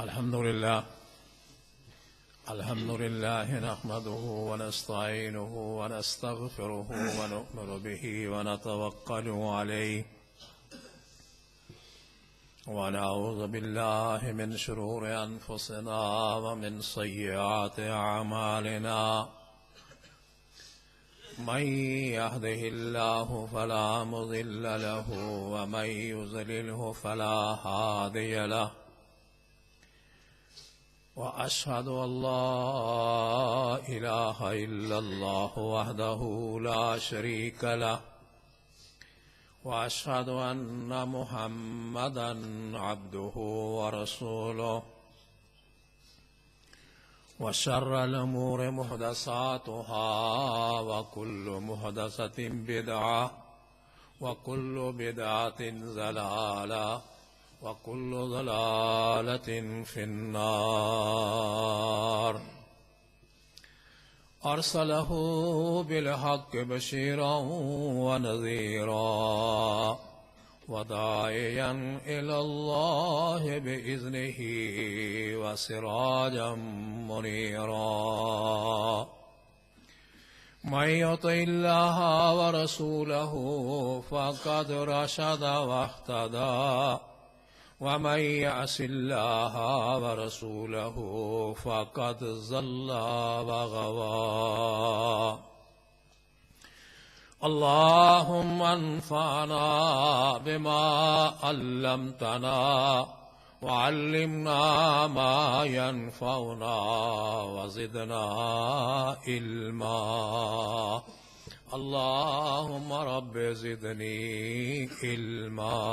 الحمد لله نحمده ونستعينه ونستغفره ونؤمن به ونتوكل عليه ونعوذ بالله من شرور أنفسنا ومن سيئات أعمالنا من يهده الله فلا مضل له ومن يضلله فلا هادي له وأشهد أن لا إله إلا الله وحده لا شريك له وأشهد أن محمدا عبده ورسوله وشر الأمور محدثاتها وكل محدثة بدعة وكل بدعة ضلالة وكل ضلالة في النار أرسله بالحق بشيرا ونذيرا وداعيا إلى الله بإذنه وسراجا منيرا من يطع الله ورسوله فقد رشد واهتدى ومن يعص الله ورسوله فقد ضل وغوى اللهم انفعنا بما علمتنا وعلمنا ما ينفعنا وزدنا علما اللهم رب زدني علما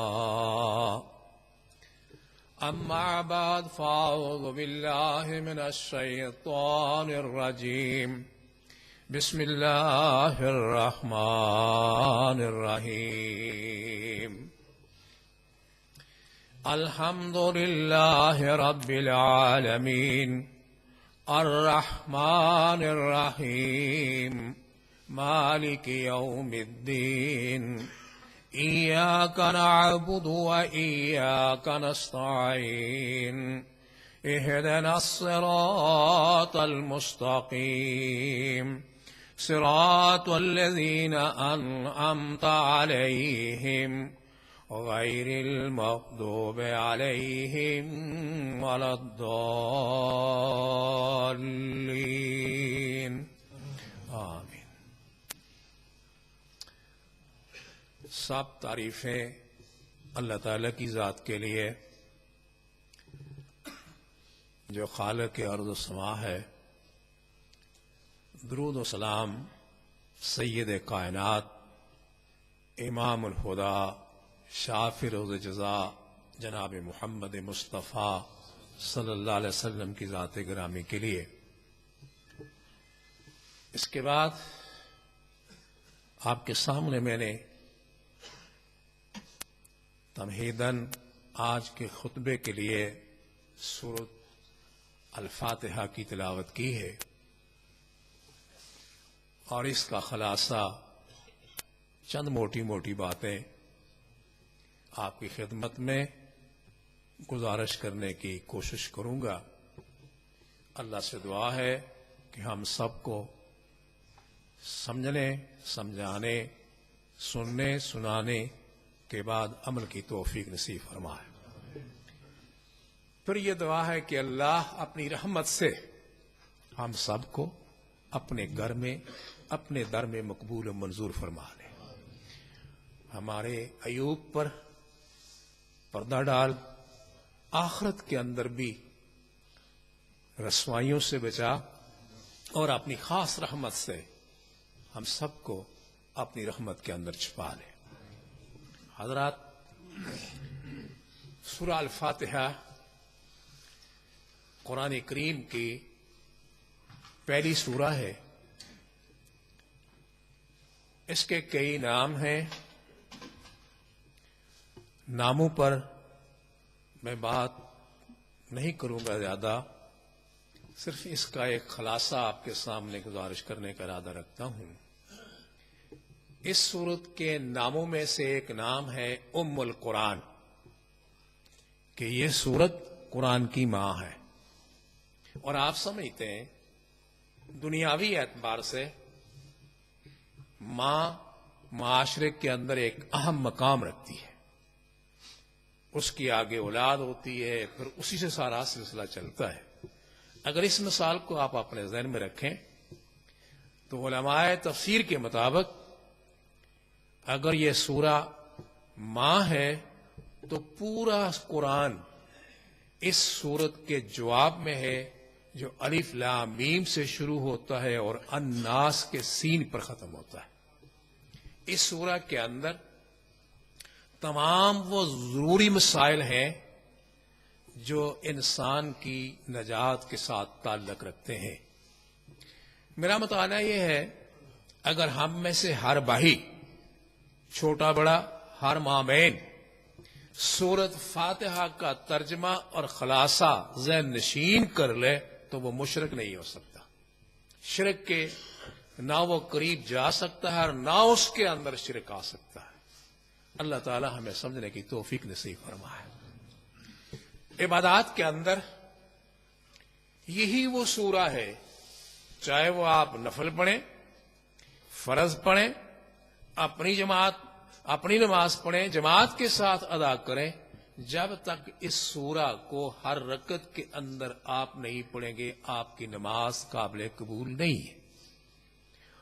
أما بعد فأعوذ بالله من الشيطان الرجيم بسم الله الرحمن الرحيم الحمد لله رب العالمين الرحمن الرحيم مالك يوم الدين إياك نعبد وإياك نستعين اهدنا الصراط المستقيم صراط الذين أنعمت عليهم غير المغضوب عليهم ولا الضالين آمين. سب تعریفیں اللہ تعالیٰ کی ذات کے لیے جو خالق ارض و سما ہے. درود و سلام سید کائنات امام الہدیٰ شافع روز جزا جناب محمد مصطفیٰ صلی اللہ علیہ وسلم کی ذات گرامی کے لیے. اس کے بعد آپ کے سامنے میں نے تمہیداً آج کے خطبے کے لیے سورۃ الفاتحہ کی تلاوت کی ہے اور اس کا خلاصہ چند موٹی موٹی باتیں آپ کی خدمت میں گزارش کرنے کی کوشش کروں گا. اللہ سے دعا ہے کہ ہم سب کو سمجھنے سمجھانے سننے سنانے کے بعد عمل کی توفیق نصیب فرمائے. پھر یہ دعا ہے کہ اللہ اپنی رحمت سے ہم سب کو اپنے گھر میں اپنے در میں مقبول و منظور فرما لے. ہمارے عیوب پر پردہ ڈال، آخرت کے اندر بھی رسوائیوں سے بچا اور اپنی خاص رحمت سے ہم سب کو اپنی رحمت کے اندر چھپا لے. حضرات، سورہ الفاتحہ قرآن کریم کی پہلی سورہ ہے. اس کے کئی نام ہیں. ناموں پر میں بات نہیں کروں گا زیادہ، صرف اس کا ایک خلاصہ آپ کے سامنے گزارش کرنے کا ارادہ رکھتا ہوں. اس سورت کے ناموں میں سے ایک نام ہے ام القرآن، کہ یہ سورت قرآن کی ماں ہے، اور آپ سمجھتے ہیں دنیاوی اعتبار سے ماں معاشرے کے اندر ایک اہم مقام رکھتی ہے، اس کی آگے اولاد ہوتی ہے، پھر اسی سے سارا سلسلہ چلتا ہے۔ اگر اس مثال کو آپ اپنے ذہن میں رکھیں تو علماء تفسیر کے مطابق اگر یہ سورہ ماں ہے تو پورا قرآن اس سورت کے جواب میں ہے، جو الف لام میم سے شروع ہوتا ہے اور الناس کے سین پر ختم ہوتا ہے۔ اس سورہ کے اندر تمام وہ ضروری مسائل ہیں جو انسان کی نجات کے ساتھ تعلق رکھتے ہیں۔ میرا مطالعہ یہ ہے، اگر ہم میں سے ہر بھائی، چھوٹا بڑا، ہر مابین سورت فاتحہ کا ترجمہ اور خلاصہ ذہن نشین کر لے تو وہ مشرک نہیں ہو سکتا۔ شرک کے نہ وہ قریب جا سکتا ہے اور نہ اس کے اندر شرک آ سکتا ہے۔ اللہ تعالی ہمیں سمجھنے کی توفیق نصیب فرمائے۔ عبادات کے اندر یہی وہ سورہ ہے، چاہے وہ آپ نفل پڑھیں، فرض پڑھیں، اپنی نماز پڑھیں، جماعت کے ساتھ ادا کریں، جب تک اس سورہ کو ہر رکعت کے اندر آپ نہیں پڑھیں گے آپ کی نماز قابل قبول نہیں ہے۔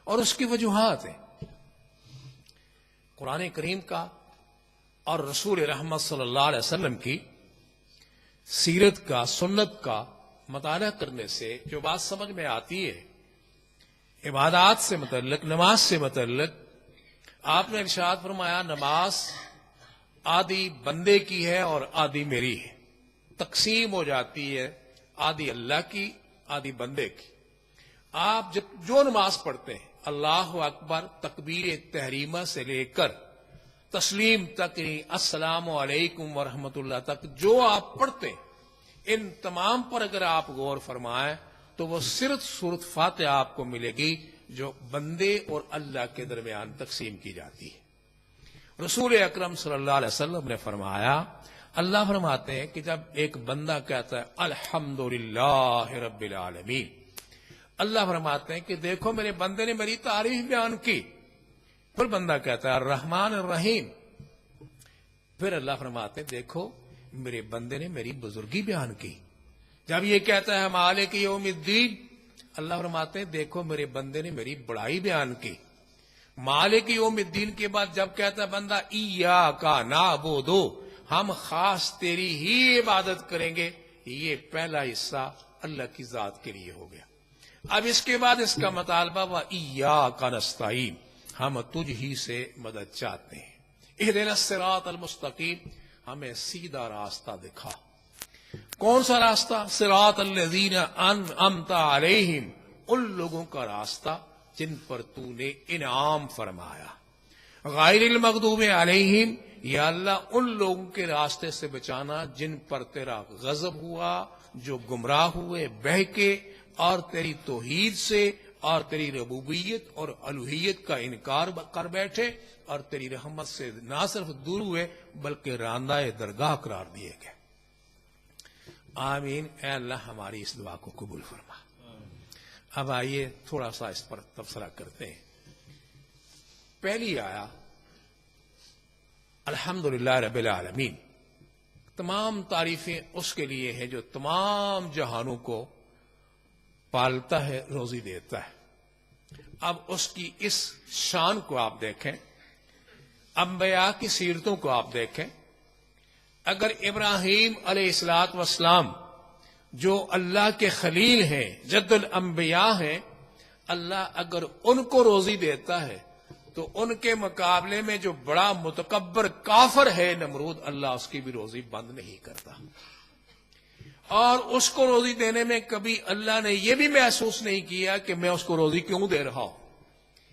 اور اس کی وجوہات ہیں، قرآن کریم کا اور رسول رحمت صلی اللہ علیہ وسلم کی سیرت کا، سنت کا مطالعہ کرنے سے جو بات سمجھ میں آتی ہے عبادات سے متعلق، نماز سے متعلق، آپ نے ارشاد فرمایا نماز آدھی بندے کی ہے اور آدھی میری ہے، تقسیم ہو جاتی ہے، آدھی اللہ کی آدھی بندے کی۔ آپ جب جو نماز پڑھتے ہیں اللہ اکبر تکبیر تحریمہ سے لے کر تسلیم تک، السلام علیکم ورحمۃ اللہ تک جو آپ پڑھتے ہیں، ان تمام پر اگر آپ غور فرمائیں تو وہ صرف سورۃ فاتحہ آپ کو ملے گی جو بندے اور اللہ کے درمیان تقسیم کی جاتی ہے۔ رسول اکرم صلی اللہ علیہ وسلم نے فرمایا، اللہ فرماتے ہیں کہ جب ایک بندہ کہتا ہے الحمدللہ رب العالمین، اللہ فرماتے ہیں کہ دیکھو میرے بندے نے میری تعریف بیان کی۔ پھر بندہ کہتا ہے الرحمن الرحیم، پھر اللہ فرماتے ہیں دیکھو میرے بندے نے میری بزرگی بیان کی۔ جب یہ کہتا ہے مالک یوم الدین، اللہ فرماتے ہیں دیکھو میرے بندے نے میری بڑائی بیان کی۔ مالک یوم الدین کے بعد جب کہتا ہے بندہ ایاک نعبد، ہم خاص تیری ہی عبادت کریں گے، یہ پہلا حصہ اللہ کی ذات کے لیے ہو گیا۔ اب اس کے بعد اس کا مطالبہ وَإِيَّاكَ نَسْتَعِينُ، ہم تجھ ہی سے مدد چاہتے ہیں۔ اهدنا الصراط المستقیم، ہمیں سیدھا راستہ دکھا۔ کون سا راستہ؟ صراط الذین انعمت علیہم، ان لوگوں کا راستہ جن پر تو نے انعام فرمایا۔ غیر المغضوب علیہم، یا اللہ ان لوگوں کے راستے سے بچانا جن پر تیرا غضب ہوا، جو گمراہ ہوئے، بہکے اور تیری توحید سے اور تیری ربوبیت اور الوہیت کا انکار کر بیٹھے اور تیری رحمت سے نہ صرف دور ہوئے بلکہ راندہ درگاہ قرار دیے گئے۔ آمین۔ اے اللہ ہماری اس دعا کو قبول فرما۔ اب آئیے تھوڑا سا اس پر تبصرہ کرتے ہیں۔ پہلی آیا الحمدللہ رب العالمین، تمام تعریفیں اس کے لیے ہیں جو تمام جہانوں کو پالتا ہے، روزی دیتا ہے۔ اب اس کی اس شان کو آپ دیکھیں، انبیاء کی سیرتوں کو آپ دیکھیں۔ اگر ابراہیم علیہ الصلوۃ والسلام جو اللہ کے خلیل ہیں، جد الانبیاء ہیں، اللہ اگر ان کو روزی دیتا ہے تو ان کے مقابلے میں جو بڑا متکبر کافر ہے نمرود، اللہ اس کی بھی روزی بند نہیں کرتا۔ اور اس کو روزی دینے میں کبھی اللہ نے یہ بھی محسوس نہیں کیا کہ میں اس کو روزی کیوں دے رہا ہوں،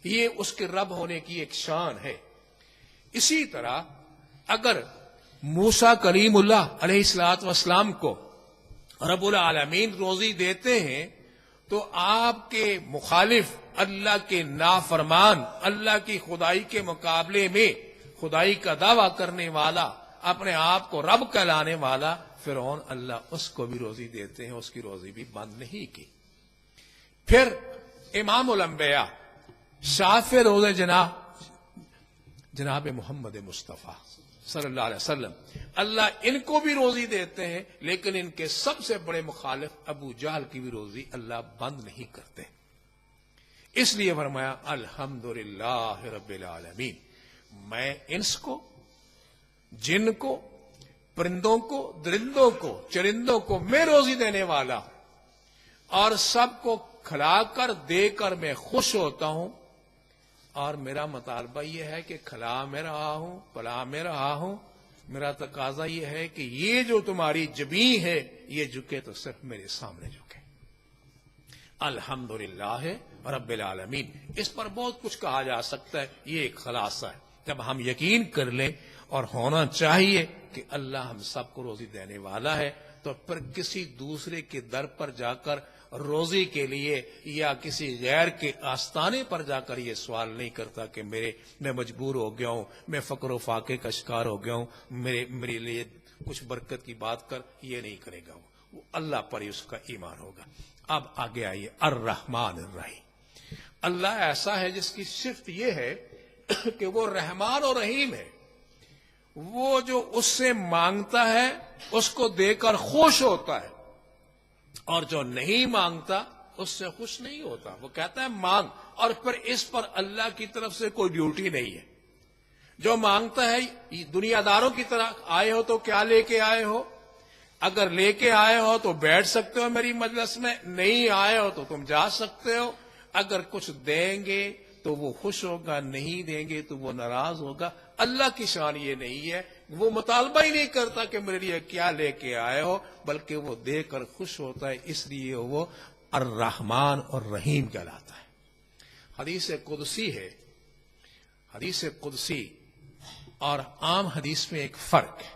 یہ اس کے رب ہونے کی ایک شان ہے۔ اسی طرح اگر موسیٰ کلیم اللہ علیہ الصلوۃ والسلام کو رب العالمین روزی دیتے ہیں تو آپ کے مخالف، اللہ کے نافرمان، اللہ کی خدائی کے مقابلے میں خدائی کا دعویٰ کرنے والا، اپنے آپ کو رب کہلانے والا فرعون، اللہ اس کو بھی روزی دیتے ہیں، اس کی روزی بھی بند نہیں کی۔ پھر امام الانبیاء شاف روز جناب محمد مصطفیٰ صلی اللہ علیہ وسلم، اللہ ان کو بھی روزی دیتے ہیں، لیکن ان کے سب سے بڑے مخالف ابو جہل کی بھی روزی اللہ بند نہیں کرتے۔ اس لیے فرمایا الحمدللہ رب العالمین، میں انس کو، جن کو، پرندوں کو، درندوں کو، چرندوں کو میں روزی دینے والا ہوں، اور سب کو کھلا کر دے کر میں خوش ہوتا ہوں، اور میرا مطالبہ یہ ہے کہ کھلا میں رہا ہوں، پلا میں رہا ہوں، میرا تقاضا یہ ہے کہ یہ جو تمہاری جبیں ہے یہ جھکے تو صرف میرے سامنے جھکے۔ الحمدللہ رب العالمین، اس پر بہت کچھ کہا جا سکتا ہے، یہ ایک خلاصہ ہے۔ جب ہم یقین کر لیں، اور ہونا چاہیے کہ اللہ ہم سب کو روزی دینے والا ہے، تو پھر کسی دوسرے کے در پر جا کر روزی کے لیے یا کسی غیر کے آستانے پر جا کر یہ سوال نہیں کرتا کہ میں مجبور ہو گیا ہوں، میں فقر و فاقے کا شکار ہو گیا ہوں، میرے لیے کچھ برکت کی بات کر، یہ نہیں کرے گا، وہ اللہ پر ہی اس کا ایمان ہوگا۔ اب آگے آئیے، الرحمن الرحیم، اللہ ایسا ہے جس کی صفت یہ ہے کہ وہ رحمان اور رحیم ہے۔ وہ جو اس سے مانگتا ہے اس کو دے کر خوش ہوتا ہے، اور جو نہیں مانگتا اس سے خوش نہیں ہوتا۔ وہ کہتا ہے مانگ، اور پھر اس پر اللہ کی طرف سے کوئی ڈیوٹی نہیں ہے۔ جو مانگتا ہے، دنیا داروں کی طرح آئے ہو تو کیا لے کے آئے ہو؟ اگر لے کے آئے ہو تو بیٹھ سکتے ہو میری مجلس میں، نہیں آئے ہو تو تم جا سکتے ہو۔ اگر کچھ دیں گے تو وہ خوش ہوگا، نہیں دیں گے تو وہ ناراض ہوگا۔ اللہ کی شان یہ نہیں ہے، وہ مطالبہ ہی نہیں کرتا کہ میرے لیے کیا لے کے آئے ہو، بلکہ وہ دے کر خوش ہوتا ہے، اس لیے وہ الرحمن اور رحیم کہلاتا ہے۔ حدیث قدسی ہے، حدیث قدسی اور عام حدیث میں ایک فرق ہے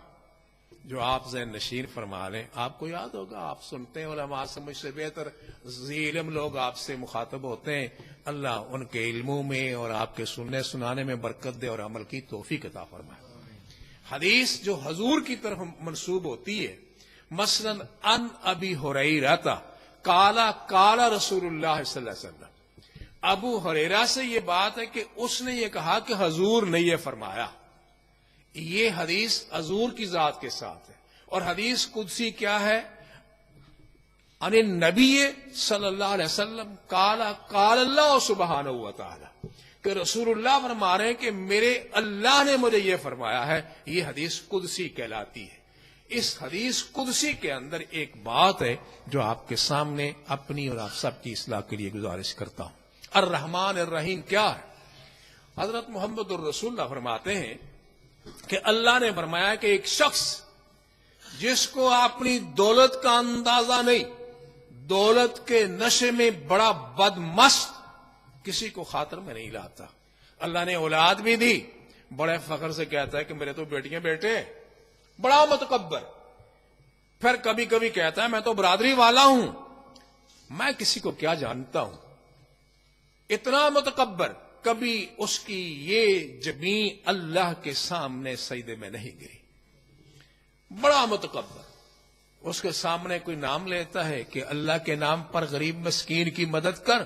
جو آپ ذہن نشین فرما لیں۔ آپ کو یاد ہوگا، آپ سنتے ہیں، علماء سے مجھ سے بہتر ذی علم لوگ آپ سے مخاطب ہوتے ہیں، اللہ ان کے علموں میں اور آپ کے سننے سنانے میں برکت دے اور عمل کی توفیق عطا فرمائے۔ حدیث جو حضور کی طرف منسوب ہوتی ہے، مثلا ان ابی ہریرہ قال رسول اللہ صلی اللہ علیہ وسلم، ابو ہریرہ سے یہ بات ہے کہ اس نے یہ کہا کہ حضور نے یہ فرمایا، یہ حدیث حضور کی ذات کے ساتھ ہے۔ اور حدیث قدسی کیا ہے؟ ان النبی صلی اللہ علیہ وسلم قال اللہ سبحانہ و تعالی، کہ رسول اللہ فرما رہے ہیں کہ میرے اللہ نے مجھے یہ فرمایا ہے، یہ حدیث قدسی کہلاتی ہے۔ اس حدیث قدسی کے اندر ایک بات ہے جو آپ کے سامنے اپنی اور آپ سب کی اصلاح کے لیے گزارش کرتا ہوں۔ الرحمن الرحیم کیا ہے؟ حضرت محمد الرسول اللہ فرماتے ہیں کہ اللہ نے فرمایا کہ ایک شخص جس کو اپنی دولت کا اندازہ نہیں، دولت کے نشے میں بڑا بدمست، کسی کو خاطر میں نہیں لاتا، اللہ نے اولاد بھی دی، بڑے فخر سے کہتا ہے کہ میرے تو بیٹیاں بیٹے، بڑا متکبر، پھر کبھی کبھی کہتا ہے میں تو برادری والا ہوں، میں کسی کو کیا جانتا ہوں، اتنا متکبر، کبھی اس کی یہ جبیں اللہ کے سامنے سجدے میں نہیں گری، بڑا متکبر۔ اس کے سامنے کوئی نام لیتا ہے کہ اللہ کے نام پر غریب مسکین کی مدد کر،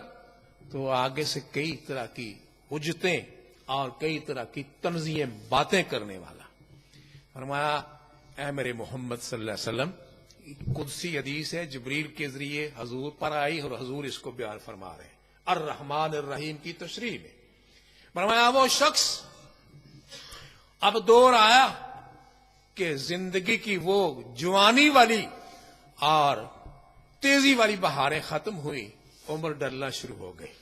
تو آگے سے کئی طرح کی حجتیں اور کئی طرح کی تنزیہیں باتیں کرنے والا۔ فرمایا اے میرے محمد صلی اللہ علیہ وسلم، قدسی حدیث ہے، جبریل کے ذریعے حضور پر آئی اور حضور اس کو بیان فرما رہے ہیں، الرحمن الرحیم کی تشریح میں۔ فرمایا وہ شخص، اب دور آیا کہ زندگی کی وہ جوانی والی اور تیزی والی بہاریں ختم ہوئی، عمر ڈرنا شروع ہو گئی،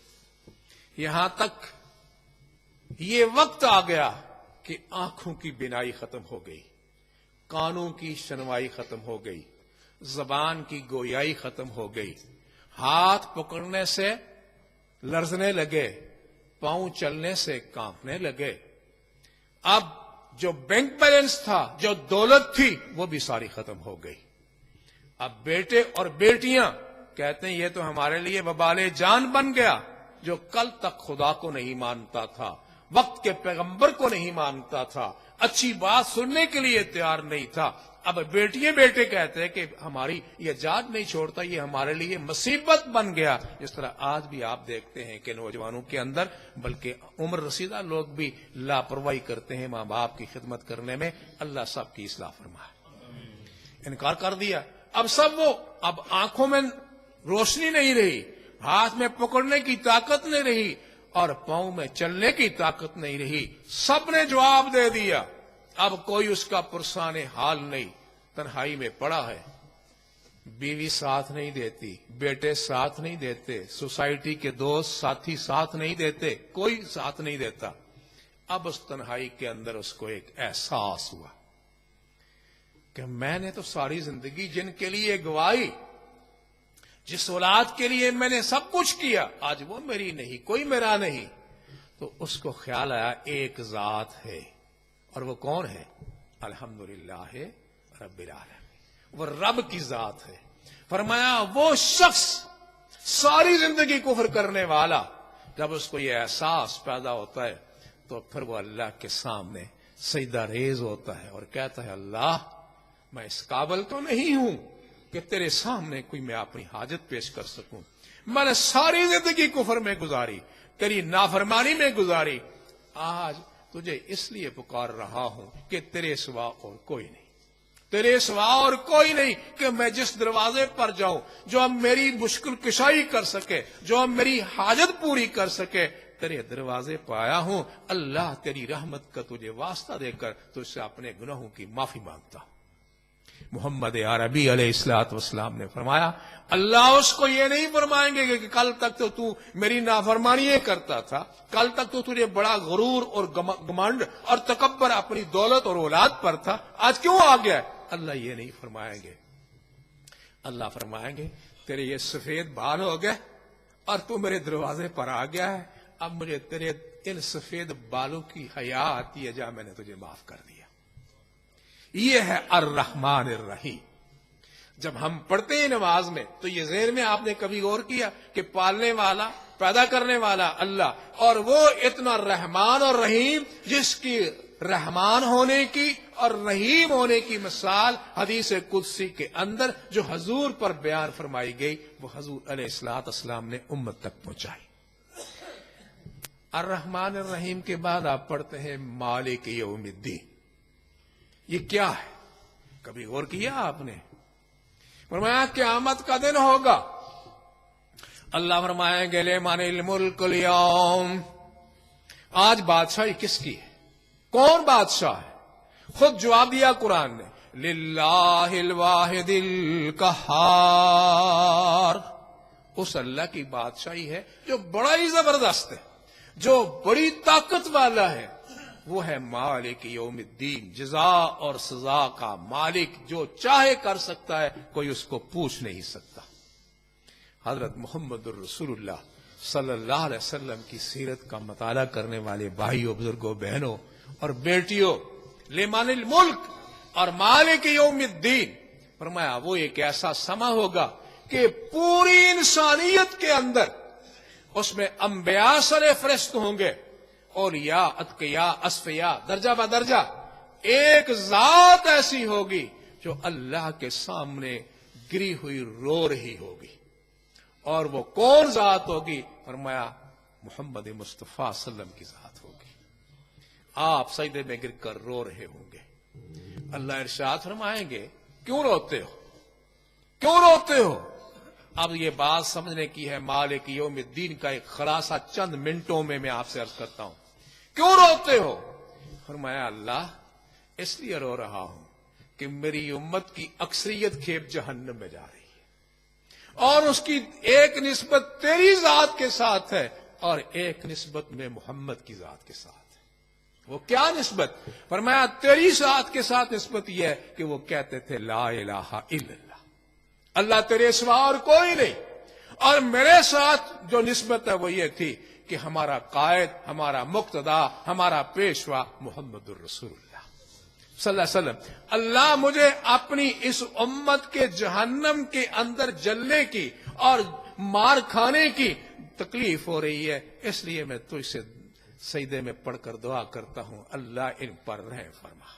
یہاں تک یہ وقت آ گیا کہ آنکھوں کی بینائی ختم ہو گئی، کانوں کی شنوائی ختم ہو گئی، زبان کی گویائی ختم ہو گئی، ہاتھ پکڑنے سے لرزنے لگے، پاؤں چلنے سے کانپنے لگے۔ اب جو بینک بیلنس تھا، جو دولت تھی، وہ بھی ساری ختم ہو گئی۔ اب بیٹے اور بیٹیاں کہتے ہیں یہ تو ہمارے لیے وبال جان بن گیا، جو کل تک خدا کو نہیں مانتا تھا، وقت کے پیغمبر کو نہیں مانتا تھا، اچھی بات سننے کے لیے تیار نہیں تھا. اب بیٹے کہتے ہیں کہ ہماری یہ جان نہیں چھوڑتا، یہ ہمارے لیے مصیبت بن گیا. جس طرح آج بھی آپ دیکھتے ہیں کہ نوجوانوں کے اندر بلکہ عمر رسیدہ لوگ بھی لاپرواہی کرتے ہیں ماں باپ کی خدمت کرنے میں. اللہ سب کی اصلاح فرمائے. انکار کر دیا. اب آنکھوں میں روشنی نہیں رہی، ہاتھ میں پکڑنے کی طاقت نہیں رہی اور پاؤں میں چلنے کی طاقت نہیں رہی. سب نے جواب دے دیا. اب کوئی اس کا پرسان حال نہیں، تنہائی میں پڑا ہے. بیوی ساتھ نہیں دیتی، بیٹے ساتھ نہیں دیتے، سوسائٹی کے دوست ساتھی ساتھ نہیں دیتے، کوئی ساتھ نہیں دیتا. اب اس تنہائی کے اندر اس کو ایک احساس ہوا کہ میں نے تو ساری زندگی جن کے لیے گوائی، جس اولاد کے لیے میں نے سب کچھ کیا، آج وہ میری نہیں، کوئی میرا نہیں. تو اس کو خیال آیا ایک ذات ہے، اور وہ کون ہے؟ الحمدللہ رب العالمین. وہ رب کی ذات ہے. فرمایا وہ شخص ساری زندگی کفر کرنے والا، جب اس کو یہ احساس پیدا ہوتا ہے تو پھر وہ اللہ کے سامنے سجدہ ریز ہوتا ہے اور کہتا ہے اللہ میں اس قابل تو نہیں ہوں کہ تیرے سامنے کوئی میں اپنی حاجت پیش کر سکوں. میں نے ساری زندگی کفر میں گزاری، تیری نافرمانی میں گزاری. آج تجھے اس لیے پکار رہا ہوں کہ تیرے سوا اور کوئی نہیں، تیرے سوا اور کوئی نہیں، کہ میں جس دروازے پر جاؤں جو اب میری مشکل کشائی کر سکے، جو اب میری حاجت پوری کر سکے، تیرے دروازے پہ آیا ہوں. اللہ تیری رحمت کا تجھے واسطہ دے کر تجھ سے اپنے گناہوں کی معافی مانگتا ہوں. محمد عربی علیہ الصلوۃ والسلام نے فرمایا اللہ اس کو یہ نہیں فرمائیں گے کہ کل تک تو میری نافرمانی کرتا تھا، کل تک تو تجھے بڑا غرور اور گمنڈ اور تکبر اپنی دولت اور اولاد پر تھا، آج کیوں آ گیا؟ اللہ یہ نہیں فرمائیں گے. اللہ فرمائیں گے تیرے یہ سفید بال ہو گئے اور تو میرے دروازے پر آ گیا ہے، اب مجھے تیرے ان سفید بالوں کی حیا آتی ہے، جا میں نے تجھے معاف کر دیا. یہ ہے الرحمن الرحیم. جب ہم پڑھتے ہیں نماز میں تو یہ ذہن میں آپ نے کبھی غور کیا کہ پالنے والا، پیدا کرنے والا اللہ، اور وہ اتنا رحمان اور رحیم، جس کی رحمان ہونے کی اور رحیم ہونے کی مثال حدیث قدسی کے اندر جو حضور پر بیان فرمائی گئی وہ حضور علیہ الصلوۃ والسلام نے امت تک پہنچائی. الرحمن الرحیم کے بعد آپ پڑھتے ہیں مالک یوم الدین. یہ کیا ہے؟ کبھی غور کیا آپ نے؟ فرمایا قیامت کا دن ہوگا. اللہ فرمائیں گے لمن الملک اليوم، آج بادشاہی کس کی ہے؟ کون بادشاہ ہے؟ خود جواب دیا قرآن نے، للہ الواحد القہار. اس اللہ کی بادشاہی ہے جو بڑا ہی زبردست ہے، جو بڑی طاقت والا ہے. وہ ہے مالک یوم الدین، جزا اور سزا کا مالک، جو چاہے کر سکتا ہے، کوئی اس کو پوچھ نہیں سکتا. حضرت محمد الرسول اللہ صلی اللہ علیہ وسلم کی سیرت کا مطالعہ کرنے والے بھائیوں، بزرگوں، بہنوں اور بیٹیوں، لمن الملک اور مالک یوم الدین، فرمایا وہ ایک ایسا سما ہوگا کہ پوری انسانیت کے اندر اس میں انبیاء سر فہرست ہوں گے، اولیاء، اتقیاء، اصفیاء، درجہ بدرجہ. ایک ذات ایسی ہوگی جو اللہ کے سامنے گری ہوئی رو رہی ہوگی. اور وہ کون ذات ہوگی؟ فرمایا محمد مصطفیٰ صلی اللہ علیہ وسلم کی ذات ہوگی. آپ سجدے میں گر کر رو رہے ہوں گے. اللہ ارشاد فرمائیں گے کیوں روتے ہو؟ کیوں روتے ہو؟ اب یہ بات سمجھنے کی ہے. مالک یوم الدین کا ایک خلاصہ چند منٹوں میں آپ سے عرض کرتا ہوں. کیوں روتے ہو؟ فرمایا اللہ اس لیے رو رہا ہوں کہ میری امت کی اکثریت کھیپ جہنم میں جا رہی ہے، اور اس کی ایک نسبت تیری ذات کے ساتھ ہے اور ایک نسبت میں محمد کی ذات کے ساتھ ہے. وہ کیا نسبت؟ فرمایا تیری ذات کے ساتھ نسبت یہ ہے کہ وہ کہتے تھے لا الہ الا اللہ، اللہ تیرے سوا اور کوئی نہیں. اور میرے ساتھ جو نسبت ہے وہ یہ تھی کہ ہمارا قائد، ہمارا مقتدا، ہمارا پیشوا محمد الرسول اللہ صلی اللہ علیہ وسلم. اللہ مجھے اپنی اس امت کے جہنم کے اندر جلنے کی اور مار کھانے کی تکلیف ہو رہی ہے، اس لیے میں تجھ سے سجدے میں پڑھ کر دعا کرتا ہوں اللہ ان پر رحم فرما۔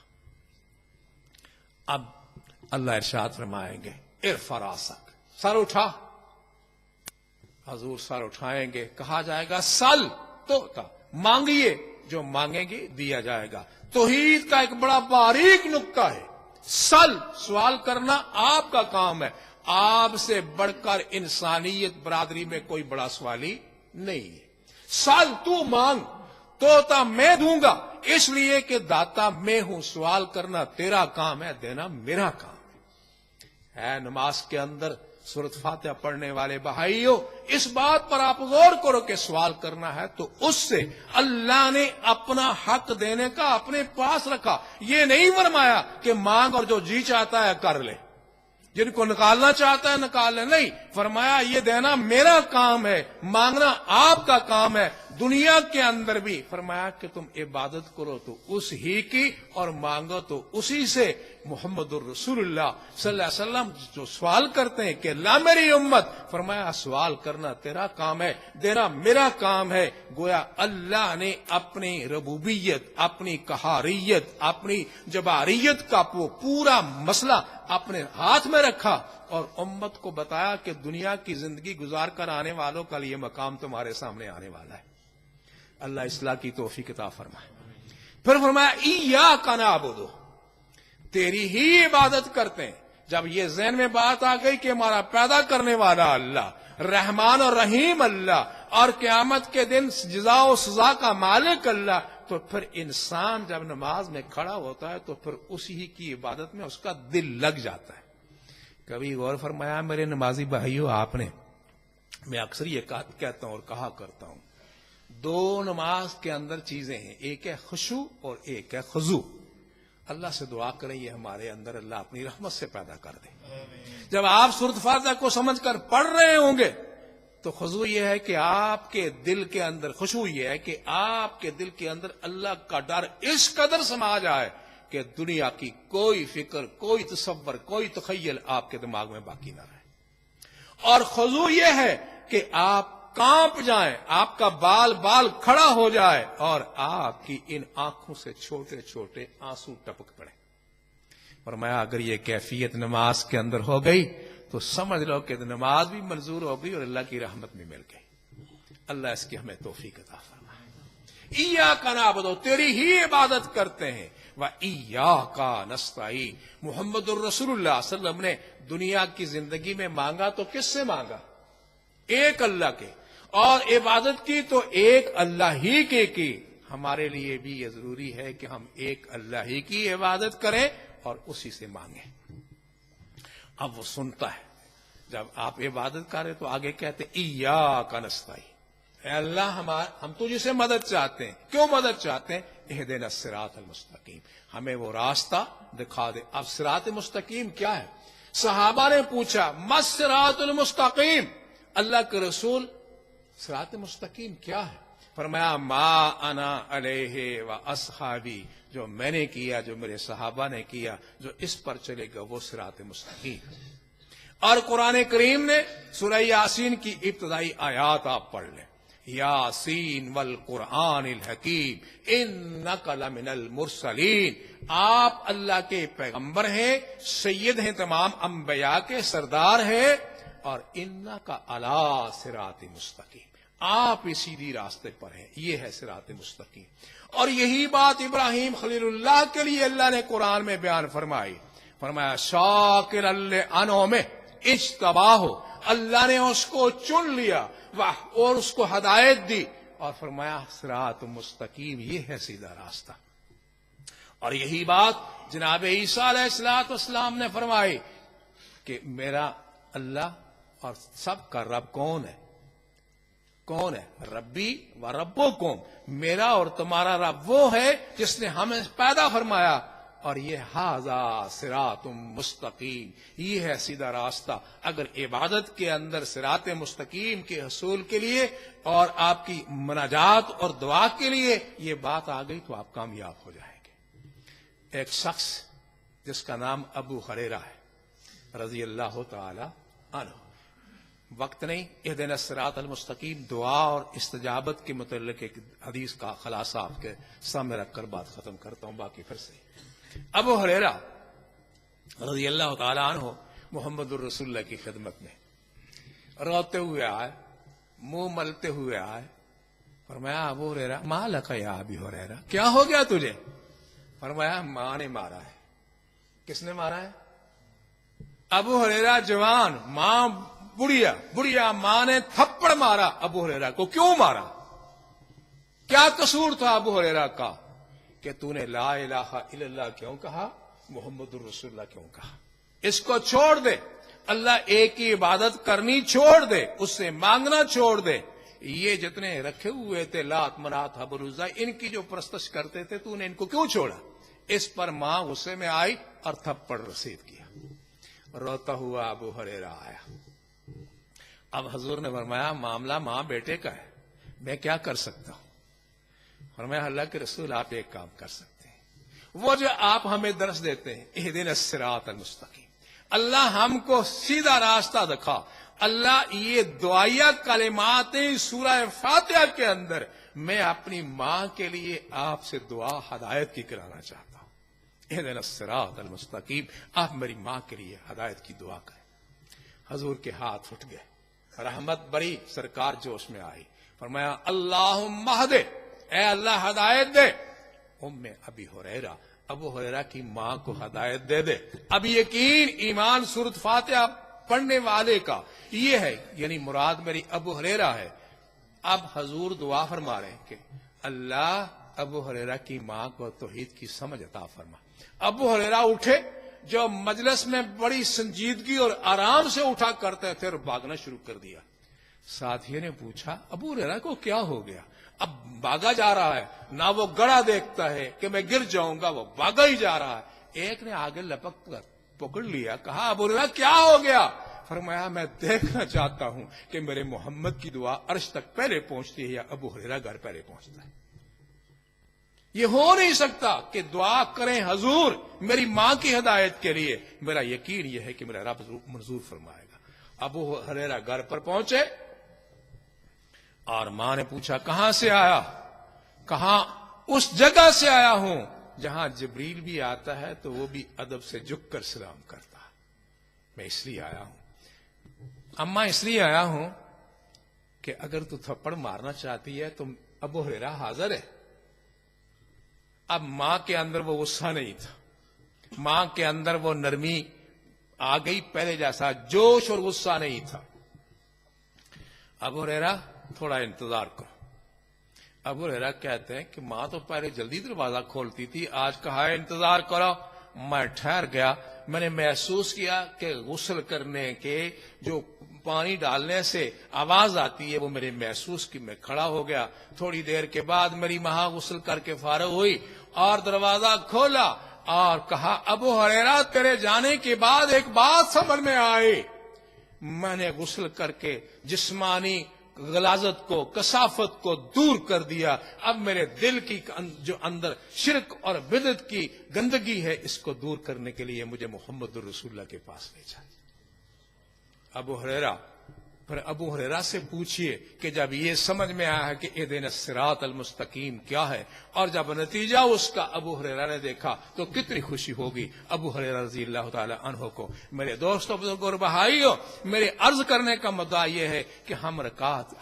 اب اللہ ارشاد فرمائیں گے ارفع راسک، سر اٹھا۔ حضور سر اٹھائیں گے، کہا جائے گا سل تو مانگیے، جو مانگیں گے دیا جائے گا۔ توحید کا ایک بڑا باریک نکتہ ہے، سل سوال کرنا آپ کا کام ہے، آپ سے بڑھ کر انسانیت برادری میں کوئی بڑا سوالی نہیں ہے۔ سل تو مانگ، توتا میں دوں گا، اس لیے کہ داتا میں ہوں، سوال کرنا تیرا کام ہے، دینا میرا کام ہے۔ نماز کے اندر سورۃ فاتحہ پڑھنے والے بھائیوں، اس بات پر آپ غور کرو کہ سوال کرنا ہے تو اس سے اللہ نے اپنا حق دینے کا اپنے پاس رکھا۔ یہ نہیں فرمایا کہ مانگ اور جو جی چاہتا ہے کر لے، جن کو نکالنا چاہتا ہے نکال لے، نہیں، فرمایا یہ دینا میرا کام ہے، مانگنا آپ کا کام ہے۔ دنیا کے اندر بھی فرمایا کہ تم عبادت کرو تو اس ہی کی اور مانگو تو اسی سے۔ محمد الرسول اللہ صلی اللہ علیہ وسلم جو سوال کرتے ہیں کہ اللہ میری امت، فرمایا سوال کرنا تیرا کام ہے، دینا میرا کام ہے۔ گویا اللہ نے اپنی ربوبیت، اپنی قہاریت، اپنی جباریت کا وہ پورا مسئلہ اپنے ہاتھ میں رکھا اور امت کو بتایا کہ دنیا کی زندگی گزار کر آنے والوں کا یہ مقام تمہارے سامنے آنے والا ہے۔ اللہ اصلاح کی توفیق عطا فرمائے۔ پھر فرمایا ایاک نعبد، تیری ہی عبادت کرتے ہیں۔ جب یہ ذہن میں بات آ گئی کہ ہمارا پیدا کرنے والا اللہ، رحمان اور رحیم اللہ، اور قیامت کے دن جزا و سزا کا مالک اللہ، تو پھر انسان جب نماز میں کھڑا ہوتا ہے تو پھر اسی کی عبادت میں اس کا دل لگ جاتا ہے۔ کبھی غور فرمایا میرے نمازی بھائیوں آپ نے، میں اکثر یہ کہتا ہوں اور کہا کرتا ہوں، دو نماز کے اندر چیزیں ہیں، ایک ہے خشوع اور ایک ہے خضوع۔ اللہ سے دعا کریں یہ ہمارے اندر اللہ اپنی رحمت سے پیدا کر دے۔ جب آپ سورۃ فاتحہ کو سمجھ کر پڑھ رہے ہوں گے تو خضوع یہ ہے کہ آپ کے دل کے اندر، خشوع یہ ہے کہ آپ کے دل کے اندر اللہ کا ڈر اس قدر سما جائے کہ دنیا کی کوئی فکر، کوئی تصور، کوئی تخیل آپ کے دماغ میں باقی نہ رہے۔ اور خضوع یہ ہے کہ آپ کانپ جائیں، آپ کا بال کھڑا ہو جائے اور آپ کی ان آنکھوں سے چھوٹے چھوٹے آنسو ٹپک پڑے۔ فرمایا اگر یہ کیفیت نماز کے اندر ہو گئی تو سمجھ لو کہ نماز بھی منظور ہو گئی اور اللہ کی رحمت بھی مل گئی۔ اللہ اس کی ہمیں توفیق عطا فرمائے۔ ایاک نعبد، تیری ہی عبادت کرتے ہیں، وایاک نستعین۔ محمد الرسول اللہ صلی اللہ علیہ وسلم نے دنیا کی زندگی میں مانگا تو کس سے مانگا؟ ایک اللہ کے، اور عبادت کی تو ایک اللہ ہی کی۔ ہمارے لیے بھی یہ ضروری ہے کہ ہم ایک اللہ ہی کی عبادت کریں اور اسی سے مانگیں۔ اب وہ سنتا ہے، جب آپ عبادت کریں تو آگے کہتے ہیں ایاک نستعین، اے اللہ ہم تجھ سے مدد چاہتے ہیں۔ کیوں مدد چاہتے ہیں؟ اہدنا الصراط المستقیم، ہمیں وہ راستہ دکھا دے۔ اب صراط مستقیم کیا ہے؟ صحابہ نے پوچھا ما الصراط المستقیم، اللہ کے رسول صراط مستقیم کیا ہے؟ فرمایا ما انا علیہ و اصحابی، جو میں نے کیا، جو میرے صحابہ نے کیا، جو اس پر چلے گا وہ صراط مستقیم۔ اور قرآن کریم نے سورہ یاسین کی ابتدائی آیات آپ پڑھ لیں، یاسین والقرآن الحکیم انک لمن المرسلین، آپ اللہ کے پیغمبر ہیں، سید ہیں، تمام انبیاء کے سردار ہیں، اور انک علی صراط مستقیم، آپ اس سیدھی راستے پر ہیں، یہ ہے صراط مستقیم۔ اور یہی بات ابراہیم خلیل اللہ کے لیے اللہ نے قرآن میں بیان فرمائی، فرمایا شاکرا لانعمہ اجتباہ، اللہ نے اس کو چن لیا اور اس کو ہدایت دی اور فرمایا صراط مستقیم، یہ ہے سیدھا راستہ۔ اور یہی بات جناب عیسیٰ علیہ السلام نے فرمائی کہ میرا اللہ اور سب کا رب کون ہے؟ کون ہے؟ ربی و ربکم، میرا اور تمہارا رب وہ ہے جس نے ہمیں پیدا فرمایا، اور یہ ھذا صراط مستقیم، یہ ہے سیدھا راستہ۔ اگر عبادت کے اندر صراط مستقیم کے حصول کے لیے اور آپ کی مناجات اور دعا کے لیے یہ بات آ گئی تو آپ کامیاب ہو جائیں گے۔ ایک شخص جس کا نام ابو ہریرہ ہے رضی اللہ تعالی عنہ، وقت نہیں. اہدنا الصراط المستقیم دعا اور استجابت کے متعلق ایک حدیث کا خلاصہ آپ کے سامنے رکھ کر بات ختم کرتا ہوں. باقی پھر سے ابو ہریرہ رضی اللہ تعالیٰ عنہ محمد الرسول اللہ کی خدمت میں روتے ہوئے آئے, منہ ملتے ہوئے آئے. فرمایا ابو ہریرہ ما لک یا ابی ہریرہ, کیا ہو گیا تجھے؟ فرمایا ماں نے مارا ہے. کس نے مارا ہے؟ ابو ہریرہ جوان, ماں بڑھیا ماں نے تھپڑ مارا ابو ہریرہ کو. کیوں مارا؟ کیا قصور تھا ابو ہریرہ کا کہ تو نے لا الہ الا اللہ کیوں کہا, محمد الرسول اللہ کیوں کہا؟ اس کو چھوڑ دے, اللہ ایک کی عبادت کرنی چھوڑ دے, اس سے مانگنا چھوڑ دے. یہ جتنے رکھے ہوئے تھے لات منات حبل عزا, ان کی جو پرستش کرتے تھے, تو نے ان کو کیوں چھوڑا؟ اس پر ماں غصے میں آئی اور تھپڑ رسید کیا. روتا ہوا ابو ہریرہ آیا. اب حضور نے فرمایا معاملہ ماں بیٹے کا ہے, میں کیا کر سکتا ہوں؟ فرمایا اللہ کے رسول آپ ایک کام کر سکتے ہیں, وہ جو آپ ہمیں درس دیتے ہیں اہدنا الصراط المستقیم, اللہ ہم کو سیدھا راستہ دکھا. اللہ یہ دعائیہ کلمات سورہ فاتحہ کے اندر میں اپنی ماں کے لیے آپ سے دعا ہدایت کی کرانا چاہتا ہوں. اہدنا الصراط المستقیم, آپ میری ماں کے لیے ہدایت کی دعا کریں. حضور کے ہاتھ اٹھ گئے, رحمت بری, سرکار جوش میں آئی. فرمایا اللہم اہد, اے اللہ ہدایت دے ام ابی ہریرہ, ابو ہریرہ کی ماں کو ہدایت دے دے. اب یقین ایمان سورۃ فاتحہ پڑھنے والے کا یہ ہے, یعنی مراد میری ابو ہریرہ ہے. اب حضور دعا فرما رہے ہیں کہ اللہ ابو ہریرہ کی ماں کو توحید کی سمجھ عطا فرما. ابو ہریرہ اٹھے, جو مجلس میں بڑی سنجیدگی اور آرام سے اٹھا کرتے تھے, اور بھاگنا شروع کر دیا. ساتھیوں نے پوچھا ابو ہریرہ کو کیا ہو گیا؟ اب بھاگا جا رہا ہے, نہ وہ گڑا دیکھتا ہے کہ میں گر جاؤں گا, وہ بھاگا ہی جا رہا ہے. ایک نے آگے لپک کر پکڑ لیا, کہا ابو ہریرہ کیا ہو گیا؟ فرمایا میں دیکھنا چاہتا ہوں کہ میرے محمد کی دعا عرش تک پہلے پہنچتی ہے یا ابو ہریرہ گھر پہلے پہنچتا ہے. یہ ہو نہیں سکتا کہ دعا کریں حضور میری ماں کی ہدایت کے لیے. میرا یقین یہ ہے کہ میرا رب منظور فرمائے گا. ابو ہریرہ گھر پر پہنچے اور ماں نے پوچھا کہاں سے آیا؟ کہاں؟ اس جگہ سے آیا ہوں جہاں جبریل بھی آتا ہے تو وہ بھی ادب سے جھک کر سلام کرتا ہے. میں اس لیے آیا ہوں اماں, اس لیے آیا ہوں کہ اگر تو تھپڑ مارنا چاہتی ہے تو ابو ہریرہ حاضر ہے. اب ماں کے اندر وہ غصہ نہیں تھا, ماں کے اندر وہ نرمی آ گئی, پہلے جیسا جوش اور غصہ نہیں تھا. ابو ہریرہ تھوڑا انتظار کرو. ابو ہریرہ کہتے ہیں کہ ماں تو پہلے جلدی دروازہ کھولتی تھی, آج کہا ہے انتظار کرو. میں ٹھہر گیا, میں نے محسوس کیا کہ غسل کرنے کے جو پانی ڈالنے سے آواز آتی ہے وہ میرے محسوس کی, میں کھڑا ہو گیا. تھوڑی دیر کے بعد میری ماں غسل کر کے فارغ ہوئی اور دروازہ کھولا اور کہا ابو ہریرہ تیرے جانے کے بعد ایک بات سمجھ میں آئی, میں نے غسل کر کے جسمانی غلاظت کو, کثافت کو دور کر دیا. اب میرے دل کی جو اندر شرک اور بدعت کی گندگی ہے اس کو دور کرنے کے لیے مجھے محمد الرسول اللہ کے پاس لے جائے. ابو ہریرہ, پھر ابو ہریرہ سے پوچھئے کہ جب یہ سمجھ میں آیا ہے کہ اہدنا الصراط المستقیم کیا ہے, اور جب نتیجہ اس کا ابو ہریرہ نے دیکھا تو کتنی خوشی ہوگی ابو ہریرہ رضی اللہ تعالی عنہ کو. میرے دوستوں بزرگوں اور بھائیوں, میرے عرض کرنے کا مدعا یہ ہے کہ ہم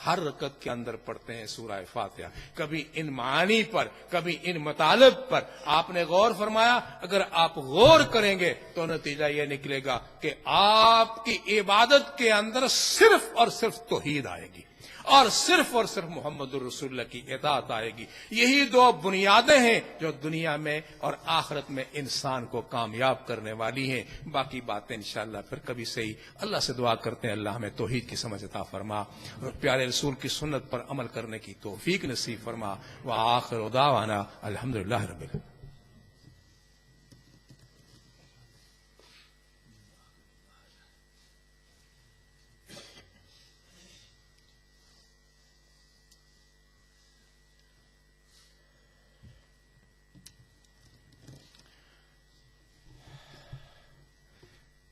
ہر رکعت کے اندر پڑھتے ہیں سورہ فاتحہ. کبھی ان معانی پر, کبھی ان مطالب پر آپ نے غور فرمایا؟ اگر آپ غور کریں گے تو نتیجہ یہ نکلے گا کہ آپ کی عبادت کے اندر صرف اور صرف توحید آئے گی, اور صرف محمد الرسول اللہ کی اطاعت آئے گی. یہی دو بنیادیں ہیں جو دنیا میں اور آخرت میں انسان کو کامیاب کرنے والی ہیں. باقی باتیں انشاءاللہ پھر کبھی سے ہی. اللہ سے دعا کرتے ہیں اللہ ہمیں توحید کی سمجھ عطا فرما اور پیارے رسول کی سنت پر عمل کرنے کی توفیق نصیب فرما. وآخر دعوانا الحمدللہ رب العالمین.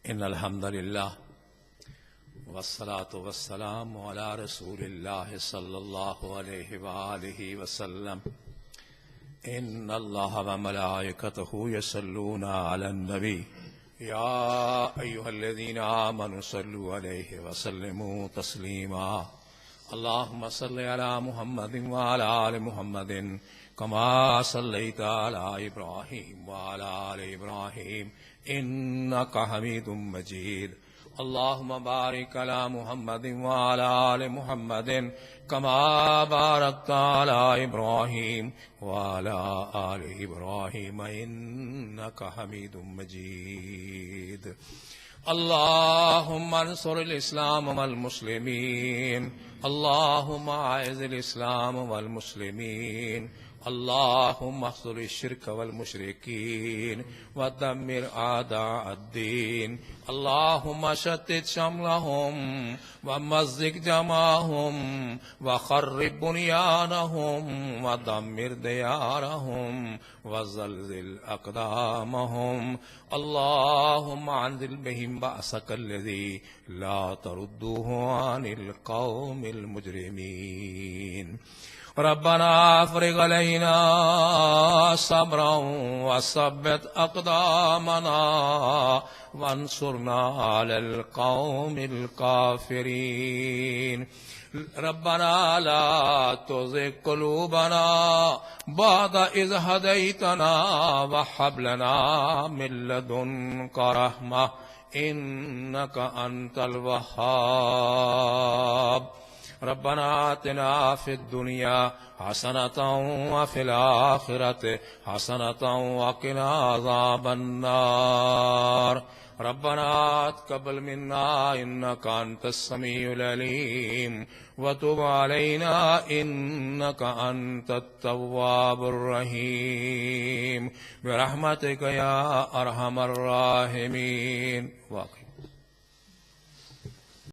ان الحمد للہ والصلاة والسلام على رسول الله صلى الله عليه وآله وسلم إن الله وملائكته يصلون على النبي يا أيها الذين آمنوا صلوا عليه وسلموا تسليما اللهم صل على محمد وعلى آل محمد كما صليت على إبراهيم وعلى آل إبراهيم إنك حميد مجيد اللهم بارك على محمد وعلى آل محمد كما باركت على إبراهيم وعلى آل إبراهيم إنك حميد مجيد اللهم انصر الإسلام والمسلمين اللهم أعز الإسلام والمسلمين اللهم اخذل الشرك والمشركين ودمر أعداء الدين اللهم شتت شملهم ومزق جمعهم وخرب بنيانهم ودمر ديارهم وزلزل أقدامهم اللهم أنزل بهم بأسك الذي لا ترده عن القوم المجرمين ربنا افرغ علينا صبرا وثبت أقدامنا وانصرنا على القوم الكافرين ربنا لا تزغ قلوبنا بعد إذ هديتنا وهب لنا من لدنك رحمة إنك أنت الوهاب ربنا آتنا في الدنيا حسنة وفي الآخرة حسنة وقنا عذاب النار ربنا تقبل منا إنك أنت السميع العليم وتب علينا إنك أنت التواب الرحيم برحمتك يا أرحم الراحمين.